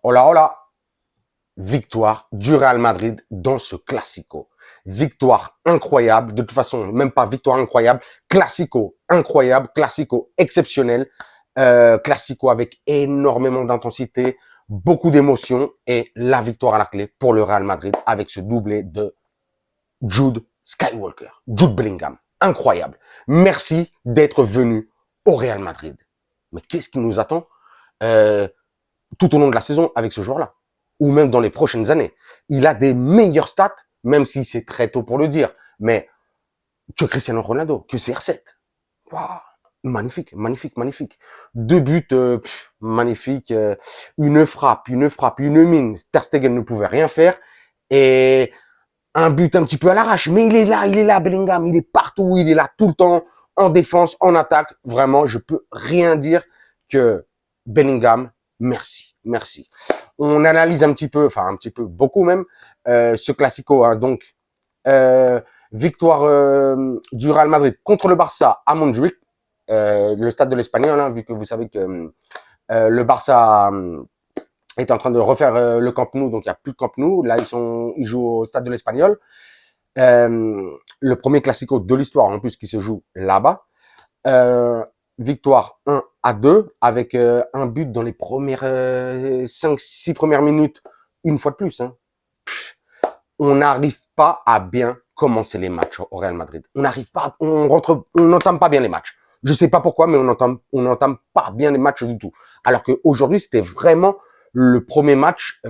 Hola, hola. Victoire du Real Madrid dans ce Classico. Victoire incroyable. De toute façon, même pas victoire incroyable. Classico incroyable. Classico exceptionnel. Classico avec énormément d'intensité, beaucoup d'émotions et la victoire à la clé pour le Real Madrid avec ce doublé de Jude Skywalker, Jude Bellingham. Incroyable. Merci d'être venu au Real Madrid. Mais qu'est-ce qui nous attend tout au long de la saison avec ce joueur-là, ou même dans les prochaines années? Il a des meilleurs stats, même si c'est très tôt pour le dire, mais que Cristiano Ronaldo, que CR7. Wow. Magnifique, magnifique, magnifique. Deux buts, magnifiques. Une frappe, une mine. Ter Stegen ne pouvait rien faire. Et un but un petit peu à l'arrache, mais il est là, Bellingham. Il est partout, il est là tout le temps, en défense, en attaque. Vraiment, je peux rien dire que Bellingham, merci, merci. On analyse un petit peu, enfin un petit peu, beaucoup même, ce Classico. Hein, donc, victoire du Real Madrid contre le Barça à Montjuic, le stade de l'Espagnol, hein, vu que vous savez que le Barça est en train de refaire le Camp Nou, donc il n'y a plus de Camp Nou. Là, ils jouent au stade de l'Espagnol. Le premier Classico de l'histoire, en plus, qui se joue là-bas. Victoire 1-2 avec un but dans les premières 5-6 premières minutes, une fois de plus. Hein. On n'arrive pas à bien commencer les matchs au Real Madrid. On n'arrive pas, on n'entame pas bien les matchs. Je sais pas pourquoi, mais on n'entame pas bien les matchs du tout. Alors qu'aujourd'hui, c'était vraiment le premier match,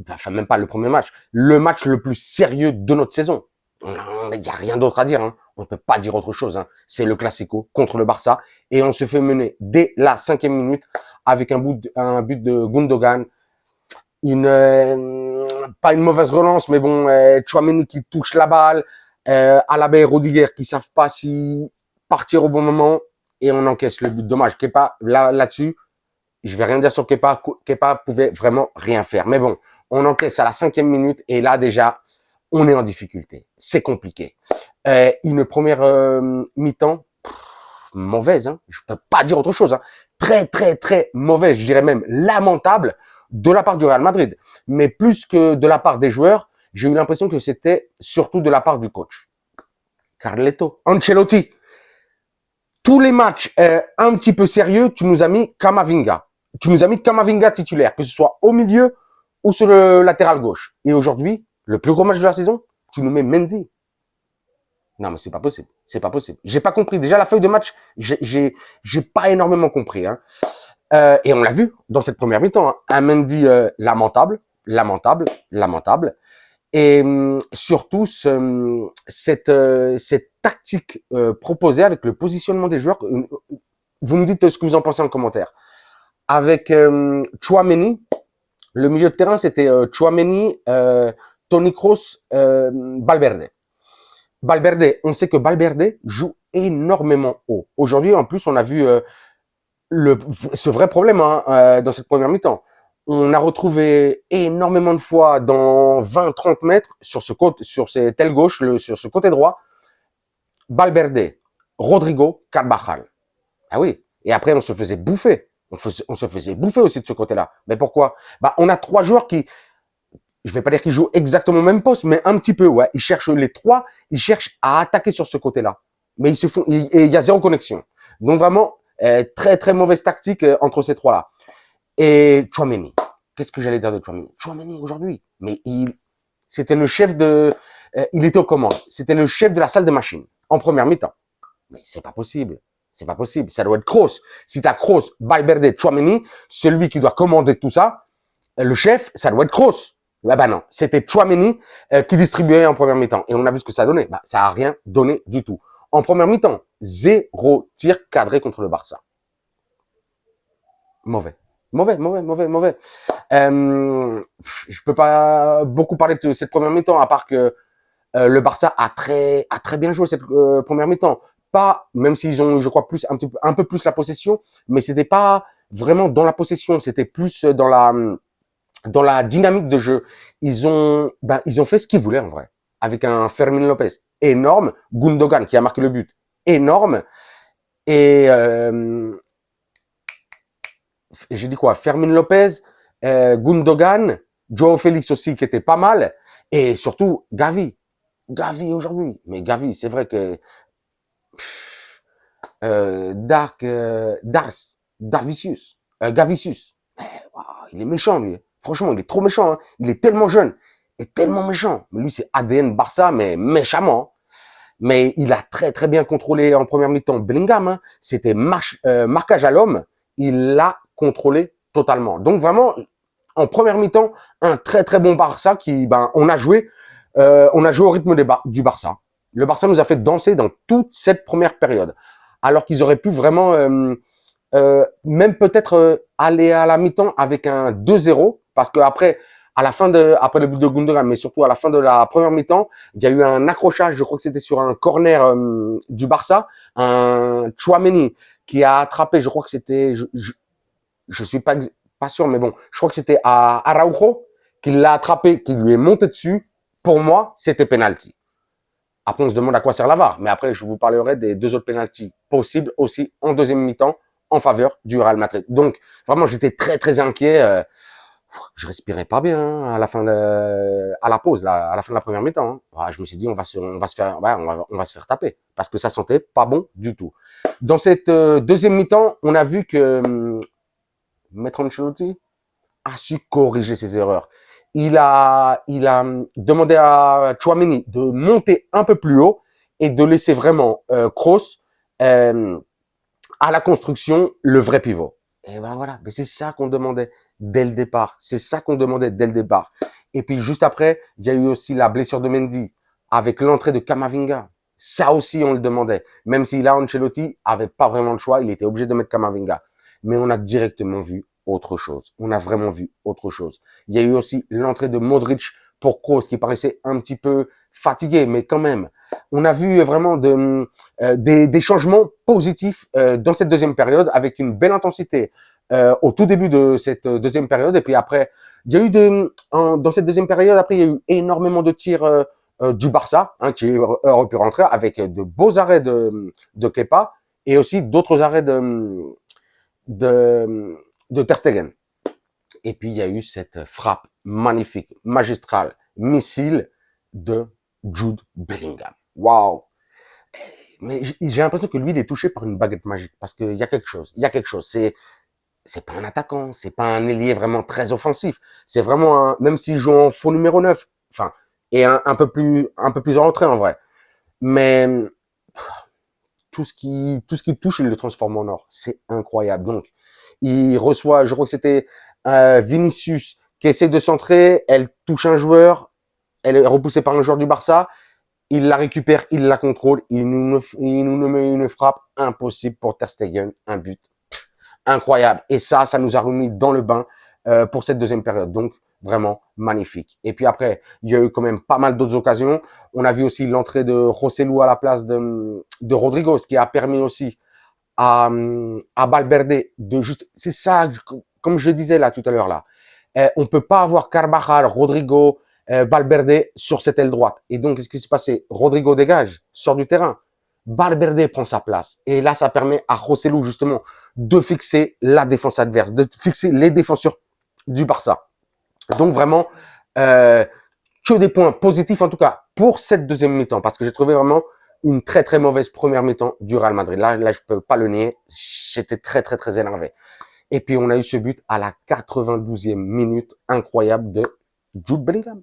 enfin même pas le premier match, le match le plus sérieux de notre saison. Il n'y a rien d'autre à dire. Hein. On ne peut pas dire autre chose. Hein. C'est le Classico contre le Barça. Et on se fait mener dès la 5e minute avec un but de Gundogan. Pas une mauvaise relance, mais bon, Tchouaméni qui touche la balle, Alaba et Rudiger qui savent pas si partir au bon moment et on encaisse le but. Dommage. Kepa, là-dessus, je vais rien dire sur Kepa. Kepa pouvait vraiment rien faire. Mais bon, on encaisse à la 5e minute et là déjà, on est en difficulté. C'est compliqué. Une première mi-temps mauvaise. Hein. Je peux pas dire autre chose. Hein. Très, très, très mauvaise. Je dirais même lamentable de la part du Real Madrid. Mais plus que de la part des joueurs, j'ai eu l'impression que c'était surtout de la part du coach. Carleto Ancelotti. Tous les matchs un petit peu sérieux, tu nous as mis Camavinga. Tu nous as mis Camavinga titulaire, que ce soit au milieu ou sur le latéral gauche. Et aujourd'hui, le plus gros match de la saison, tu nous mets Mendy. Non, mais c'est pas possible. C'est pas possible. J'ai pas compris. Déjà, la feuille de match, j'ai pas énormément compris. Hein. Et on l'a vu dans cette première mi-temps. Hein. Un Mendy lamentable, lamentable, lamentable. Et surtout, cette tactique proposée avec le positionnement des joueurs. Vous me dites ce que vous en pensez en commentaire. Avec Tchouaméni, le milieu de terrain, c'était Tchouaméni, Toni Kroos, Valverde. Valverde, on sait que Valverde joue énormément haut. Aujourd'hui, en plus, on a vu ce vrai problème hein, dans cette première mi-temps. On a retrouvé énormément de fois dans 20-30 mètres sur cette aile gauche, sur ce côté droit, Valverde, Rodrigo, Carvajal. Ah oui. Et après, on se faisait bouffer. On se faisait bouffer aussi de ce côté-là. Mais pourquoi? Bah, on a trois joueurs qui, je vais pas dire qu'ils jouent exactement au même poste, mais un petit peu, ouais. Ils cherchent les trois, ils cherchent à attaquer sur ce côté-là. Mais il y a zéro connexion. Donc vraiment, très, très mauvaise tactique entre ces trois-là. Et Tchouaméni. Qu'est-ce que j'allais dire de Tchouaméni? Tchouaméni aujourd'hui. Mais c'était le chef il était aux commandes. C'était le chef de la salle de machines. En première mi-temps. Mais c'est pas possible. C'est pas possible. Ça doit être Kroos. Si t'as Kroos, Valverde, Tchouaméni, celui qui doit commander tout ça, le chef, ça doit être Kroos. Là, bah non. C'était Tchouaméni qui distribuait en première mi-temps. Et on a vu ce que ça a donné. Bah, ça a rien donné du tout. En première mi-temps, 0 tir cadré contre le Barça. Mauvais. Mauvais. Je peux pas beaucoup parler de cette première mi-temps, à part que le Barça a très bien joué cette première mi-temps. Pas, même s'ils ont, je crois, un peu plus la possession, mais c'était pas vraiment dans la possession, c'était plus dans la dynamique de jeu. Ils ont fait ce qu'ils voulaient en vrai, avec un Fermín Lopez énorme, Gundogan qui a marqué le but énorme, et j'ai dit quoi, Fermín Lopez, Gundogan, Joao Félix aussi qui était pas mal, et surtout Gavi. Gavi aujourd'hui. Mais Gavi, c'est vrai que Darvicius, Gavicius, wow, il est méchant lui. Franchement, il est trop méchant. Hein. Il est tellement jeune et tellement méchant. Mais lui, c'est ADN Barça, mais méchamment. Mais il a très très bien contrôlé en première mi-temps Bellingham. Hein. C'était marquage à l'homme. Il l'a contrôlé totalement. Donc vraiment, en première mi-temps, un très très bon Barça qui, on a joué au rythme du Barça. Le Barça nous a fait danser dans toute cette première période. Alors qu'ils auraient pu vraiment, même peut-être aller à la mi-temps avec un 2-0, parce que après le but de Gundogan, mais surtout à la fin de la première mi-temps, il y a eu un accrochage, je crois que c'était sur un corner du Barça, un Tchouaméni qui a attrapé, je crois que c'était, je suis pas sûr, mais bon, je crois que c'était à Araujo qui l'a attrapé, qui lui est monté dessus. Pour moi, c'était penalty. Après, on se demande à quoi sert la VAR. Mais après, je vous parlerai des deux autres penalties possibles aussi en deuxième mi-temps en faveur du Real Madrid. Donc, vraiment, j'étais très, très inquiet. Je respirais pas bien hein, à la fin à la pause, là, à la fin de la première mi-temps. Hein. Je me suis dit, on va se faire taper parce que ça sentait pas bon du tout. Dans cette deuxième mi-temps, on a vu que Maître Ancelotti a su corriger ses erreurs. Il a demandé à Tchouaméni de monter un peu plus haut et de laisser vraiment Kroos à la construction le vrai pivot. Et ben voilà, mais c'est ça qu'on demandait dès le départ. C'est ça qu'on demandait dès le départ. Et puis juste après, il y a eu aussi la blessure de Mendy avec l'entrée de Camavinga. Ça aussi, on le demandait. Même si là, Ancelotti avait pas vraiment le choix, il était obligé de mettre Camavinga. Mais on a directement vu autre chose. On a vraiment vu autre chose. Il y a eu aussi l'entrée de Modric pour Kroos qui paraissait un petit peu fatigué, mais quand même. On a vu vraiment des changements positifs dans cette deuxième période avec une belle intensité au tout début de cette deuxième période. Et puis après, il y a eu dans cette deuxième période, après, il y a eu énormément de tirs du Barça hein, qui aurait pu rentrer avec de beaux arrêts de Kepa et aussi d'autres arrêts de Ter Stegen. Et puis, il y a eu cette frappe magnifique, magistrale, missile de Jude Bellingham. Waouh! Mais j'ai l'impression que lui, il est touché par une baguette magique parce qu'il y a quelque chose. Il y a quelque chose. C'est pas un attaquant, c'est pas un ailier vraiment très offensif. C'est vraiment même s'il joue en faux numéro 9, enfin, et un peu plus en retrait en vrai. Mais tout ce qui touche, il le transforme en or. C'est incroyable. Donc, il reçoit, je crois que c'était Vinicius qui essaie de centrer, elle touche un joueur, elle est repoussée par un joueur du Barça, il la récupère, il la contrôle, il nous met une frappe impossible pour Ter Stegen, un but incroyable. Et ça nous a remis dans le bain pour cette deuxième période. Donc, vraiment magnifique. Et puis après, il y a eu quand même pas mal d'autres occasions. On a vu aussi l'entrée de Joselu à la place de Rodrigo, ce qui a permis aussi à Valverde de juste... C'est ça, comme je le disais là tout à l'heure là. On peut pas avoir Carvajal, Rodrigo, Valverde sur cette aile droite. Et donc, qu'est-ce qui s'est passé? Rodrigo dégage, sort du terrain. Valverde prend sa place. Et là, ça permet à Joselu, justement, de fixer la défense adverse, de fixer les défenseurs du Barça. Donc, vraiment, que des points positifs, en tout cas, pour cette deuxième mi-temps, parce que j'ai trouvé vraiment une très, très mauvaise première mi-temps du Real Madrid. Là, je peux pas le nier. J'étais très, très, très énervé. Et puis, on a eu ce but à la 92e minute incroyable de Jude Bellingham.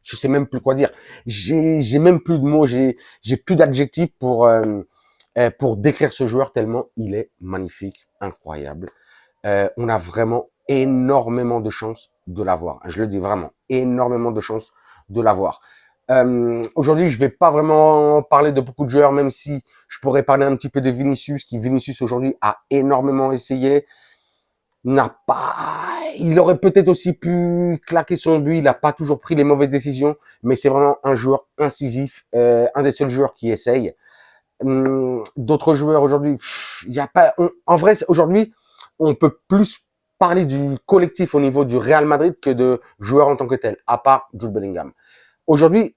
Je sais même plus quoi dire. J'ai même plus de mots, j'ai plus d'adjectifs pour décrire ce joueur tellement il est magnifique, incroyable. On a vraiment énormément de chance de l'avoir. Je le dis vraiment, énormément de chance de l'avoir. Aujourd'hui, je vais pas vraiment parler de beaucoup de joueurs, même si je pourrais parler un petit peu de Vinicius, qui Vinicius aujourd'hui a énormément essayé. Il aurait peut-être aussi pu claquer son but, il n'a pas toujours pris les mauvaises décisions, mais c'est vraiment un joueur incisif, un des seuls joueurs qui essaye. D'autres joueurs aujourd'hui, il y a pas, en vrai, aujourd'hui, on peut plus parler du collectif au niveau du Real Madrid que de joueurs en tant que tel, à part Jude Bellingham. Aujourd'hui,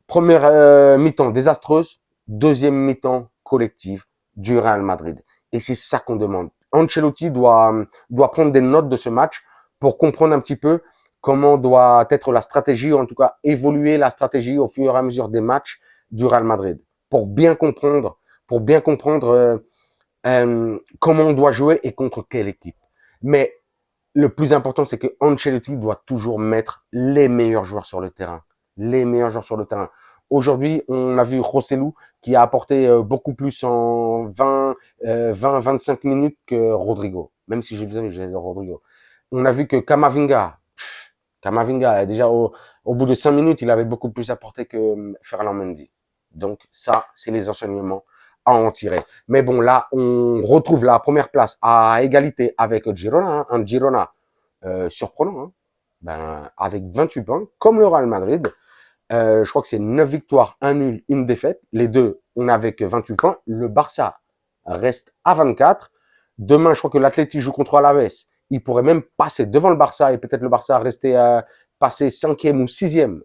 première mi-temps désastreuse, deuxième mi-temps collective du Real Madrid. Et c'est ça qu'on demande. Ancelotti doit prendre des notes de ce match pour comprendre un petit peu comment doit être la stratégie, ou en tout cas évoluer la stratégie au fur et à mesure des matchs du Real Madrid, pour bien comprendre comment on doit jouer et contre quelle équipe. Mais le plus important, c'est que Ancelotti doit toujours mettre les meilleurs joueurs sur le terrain. Les meilleurs joueurs sur le terrain. Aujourd'hui, on a vu Rossellou qui a apporté beaucoup plus en 25 minutes que Rodrigo. Même si j'ai Rodrigo. On a vu que Camavinga, déjà au bout de 5 minutes, il avait beaucoup plus apporté que Ferland Mendy. Donc ça, c'est les enseignements à en tirer. Mais bon, là, on retrouve la première place à égalité avec Girona, hein, un Girona surprenant, hein, avec 28 points, comme le Real Madrid. Je crois que c'est 9 victoires, 1 nul, une défaite. Les deux, on n'avait que 28 points. Le Barça reste à 24. Demain, je crois que l'Atleti joue contre Alaves. Il pourrait même passer devant le Barça et peut-être le Barça rester passer 5e ou 6e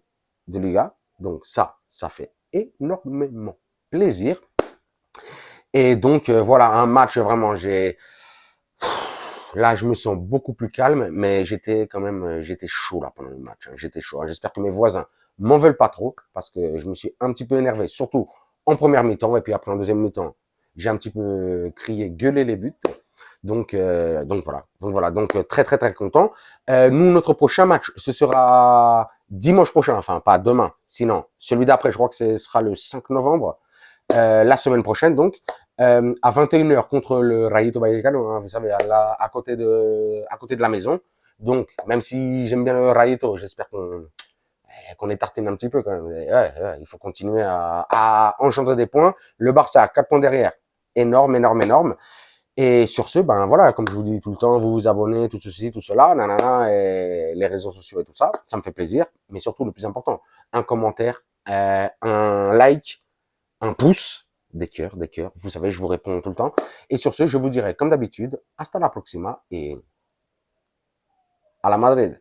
de Liga. Donc ça fait énormément plaisir. Et donc voilà, un match vraiment, là je me sens beaucoup plus calme, mais j'étais chaud là pendant le match, hein. J'étais chaud, hein. J'espère que mes voisins m'en veulent pas trop parce que je me suis un petit peu énervé, surtout en première mi-temps et puis après en deuxième mi-temps, j'ai un petit peu crié, gueulé les buts. Donc voilà, très très très content. Nous, notre prochain match, ce sera dimanche prochain, enfin pas demain, sinon celui d'après, je crois que ce sera le 5 novembre, la semaine prochaine donc, à 21h contre le Rayo Vallecano, hein, vous savez, à côté de la maison. Donc, même si j'aime bien le Rayo, j'espère qu'on est tartine un petit peu quand même. Ouais, il faut continuer à engendrer des points. Le Barça, 4 points derrière. Énorme, énorme, énorme. Et sur ce, ben voilà, comme je vous dis tout le temps, vous vous abonnez, tout ceci, tout cela, nanana, et les réseaux sociaux et tout ça, ça me fait plaisir. Mais surtout, le plus important, un commentaire, un like, un pouce, des cœurs, vous savez, je vous réponds tout le temps. Et sur ce, je vous dirai, comme d'habitude, hasta la próxima et à la Madrid.